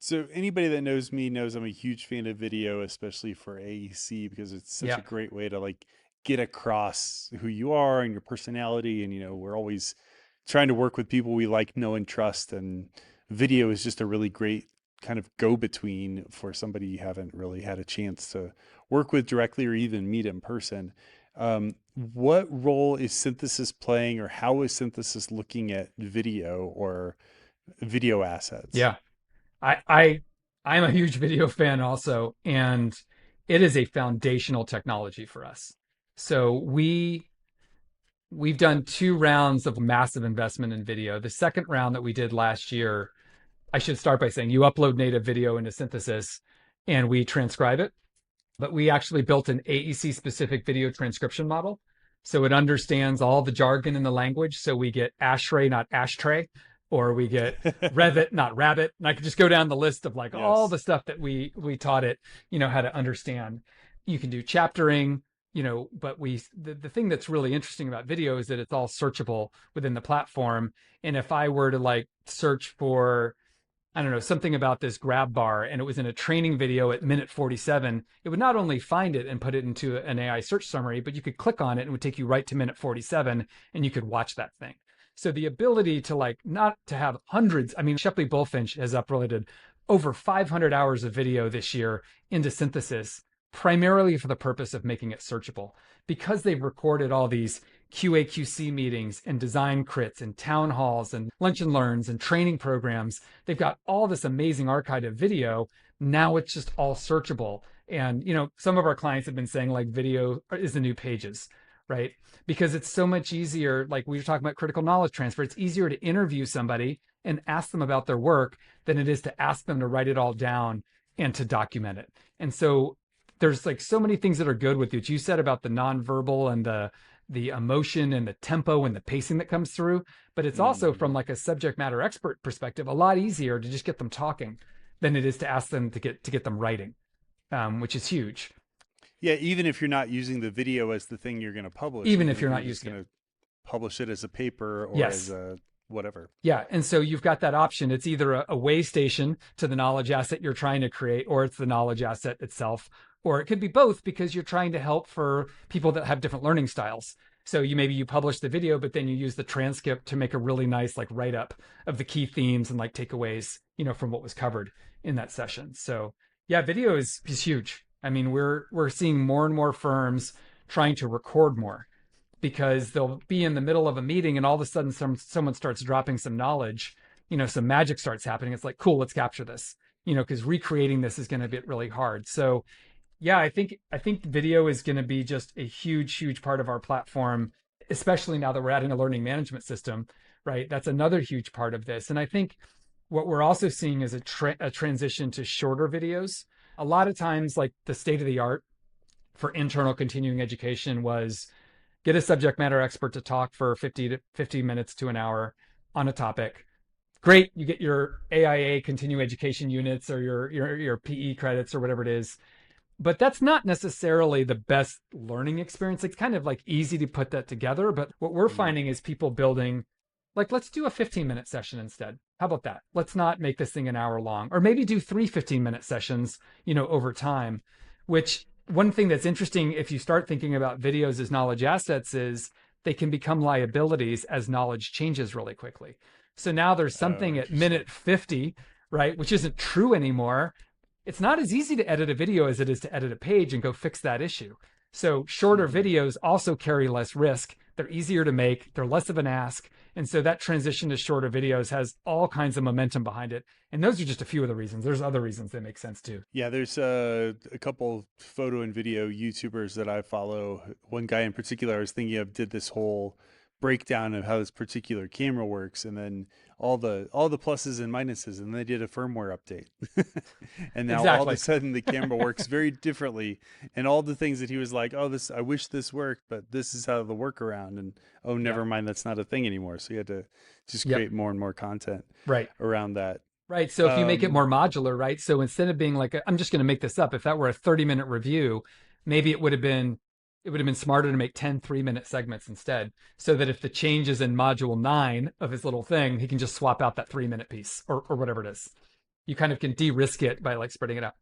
So anybody that knows me knows I'm a huge fan of video, especially for AEC, because it's such a Yeah. great way to like get across who you are and your personality. And, we're always trying to work with people we like, know, and trust. And video is just a really great kind of go between for somebody you haven't really had a chance to work with directly or even meet in person. What role is synthesis playing, or how is synthesis looking at video or video assets? Yeah. I'm a huge video fan also, and it is a foundational technology for us. So we've done two rounds of massive investment in video. The second round that we did last year, I should start by saying you upload native video into Synthesis and we transcribe it, but we actually built an AEC specific video transcription model. So it understands all the jargon in the language. So we get ASHRAE, not ashtray, or we get Revit, not rabbit. And I could just go down the list of like all Yes. the stuff that we taught it, how to understand. You can do chaptering, but the thing that's really interesting about video is that it's all searchable within the platform. And if I were to like search for, I don't know, something about this grab bar and it was in a training video at minute 47, it would not only find it and put it into an AI search summary, but you could click on it and it would take you right to minute 47 and you could watch that thing. So the ability to like not to have hundreds, I mean, Shepley Bulfinch has uploaded over 500 hours of video this year into Synthesis, primarily for the purpose of making it searchable. Because they've recorded all these QA/QC meetings and design crits and town halls and lunch and learns and training programs. They've got all this amazing archive of video. Now it's just all searchable. And, some of our clients have been saying like video is the new pages, right? Because it's so much easier. Like we were talking about critical knowledge transfer. It's easier to interview somebody and ask them about their work than it is to ask them to write it all down and to document it. And so there's like so many things that are good with what you said about the nonverbal and the emotion and the tempo and the pacing that comes through. But it's also Mhm. from like a subject matter expert perspective, a lot easier to just get them talking than it is to ask them to get them writing, which is huge. Yeah, even if you're not using the video as the thing you're going to publish, Even even if if you're you're not just using it. going to publish it as a paper or as Yes. a whatever. Yeah. And so you've got that option. It's either a way station to the knowledge asset you're trying to create, or it's the knowledge asset itself. Or it could be both because you're trying to help for people that have different learning styles. So maybe you publish the video, but then you use the transcript to make a really nice like write up of the key themes and like takeaways, from what was covered in that session. So yeah, video is huge. I mean, we're seeing more and more firms trying to record more because they'll be in the middle of a meeting and all of a sudden someone starts dropping some knowledge, some magic starts happening. It's like, cool, let's capture this, because recreating this is going to be really hard. So yeah, I think video is going to be just a huge part of our platform, especially now that we're adding a learning management system, right? That's another huge part of this. And I think what we're also seeing is a transition to shorter videos. A lot of times, like the state of the art for internal continuing education was get a subject matter expert to talk for 50 minutes to an hour on a topic. Great, you get your AIA continuing education units or your PE credits or whatever it is. But that's not necessarily the best learning experience. It's kind of like easy to put that together. But what we're Mm. finding is people building, like, let's do a 15-minute session instead. How about that? Let's not make this thing an hour long, or maybe do three 15-minute sessions, over time. Which one thing that's interesting if you start thinking about videos as knowledge assets is they can become liabilities as knowledge changes really quickly. So now there's Oh, something at interesting. minute 50, right, which isn't true anymore. It's not as easy to edit a video as it is to edit a page and go fix that issue. So shorter Hmm. videos also carry less risk. They're easier to make. They're less of an ask. And so that transition to shorter videos has all kinds of momentum behind it. And those are just a few of the reasons. There's other reasons that make sense too. Yeah, there's a couple photo and video YouTubers that I follow. One guy in particular I was thinking of did this whole breakdown of how this particular camera works, and then all the pluses and minuses, and they did a firmware update. And now all of a Exactly. sudden the camera works very differently, and all the things that he was like, "Oh, this I wish this worked, but this is how the workaround," and oh, Yeah. never mind, that's not a thing anymore. So you had to just Yep. create more and more content Right. around that. Right. So if you make it Um, more modular, right? So instead of being like, I'm just going to make this up, if that were a 30-minute review, maybe it would have been smarter to make 10 3-minute segments instead. So that if the change is in module 9 of his little thing, he can just swap out that 3-minute piece or whatever it is. you kind of can de-risk it by like spreading it out.